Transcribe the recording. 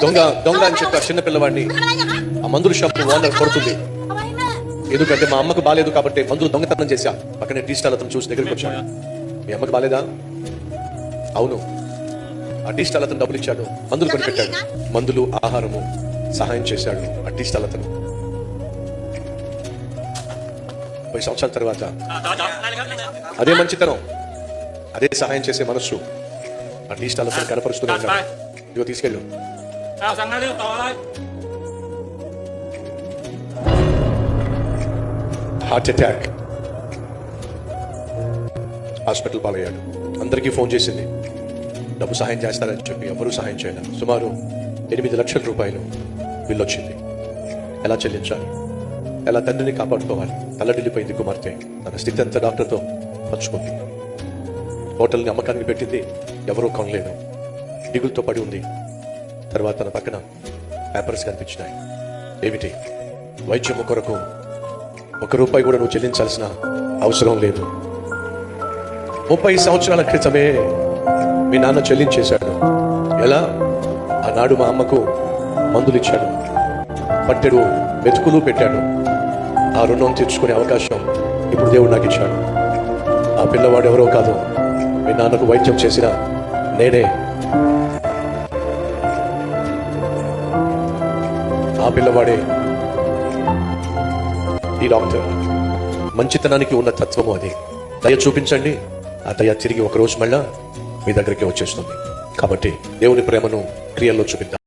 దొంగ దొంగ అని చెప్పి ఆ చిన్న పిల్లవాడిని ఆ మందుల షాప్ ఓనర్ కొడుతుంది. ఎందుకంటే మా అమ్మకు బాలేదు కాబట్టి మందులు దొంగతనం చేశా. పక్కనే టీ స్టాల్ అతను చూసి దగ్గరికి వచ్చాడు. మీ అమ్మకు బాలేదా? అవును. ఆ టీ స్టాల్ అతను డబ్బులు ఇచ్చాడు, మందులు కొనిపెట్టాడు. మందులు ఆహారము సహాయం చేశాడు ఆ టీ స్టాల్ అతను. 10 సంవత్సరాల తర్వాత అదే మంచితనం, అదే సహాయం చేసే మనస్సు ఆ టీ స్టాల్ అతను కనపరుస్తూనే ఉన్నాడు. ఇదిగో తీసుకెళ్ళు. హార్ట్ అటాక్, హాస్పిటల్ పాలయ్యాడు. అందరికీ ఫోన్ చేసింది, డబ్బు సహాయం చేస్తారని చెప్పి ఎవరూ సహాయం చేయలేదు. సుమారు 8 లక్షల రూపాయలు బిల్లు వచ్చింది. ఎలా చెల్లించాలి, ఎలా తండ్రిని కాపాడుకోవాలి? తల్లడిల్లిపోయింది కుమార్తె. తన స్థితి అంతా డాక్టర్తో పంచుకుంది. హోటల్ని అమ్మకానికి పెట్టింది, ఎవరూ కొనలేదు. దిగులతో పడి ఉంది. తర్వాత తన పక్కన పేపర్స్ కనిపించినాయి. ఏమిటి? వైద్యము కొరకు 1 రూపాయి కూడా నువ్వు చెల్లించాల్సిన అవసరం లేదు. 30 సంవత్సరాల క్రితమే మీ నాన్న చెల్లించేశాడు. ఎలా? ఆనాడు మా అమ్మకు మందులు ఇచ్చాడు, పట్టెడు మెతుకులు పెట్టాడు. ఆ రుణం తీర్చుకునే అవకాశం ఇప్పుడు దేవుడు నాకు ఇచ్చాడు. ఆ పిల్లవాడు ఎవరో కాదు, మీ నాన్నకు వైద్యం చేసిన నేనే. ఆ పిల్లవాడే ఈ డాక్టర్. మంచితనానికి ఉన్న తత్వము అది. దయ చూపించండి, ఆ దయ తిరిగి ఒకరోజు మళ్ళా మీ దగ్గరికి వచ్చేస్తుంది. కాబట్టి దేవుని ప్రేమను క్రియల్లో చూపిద్దాం.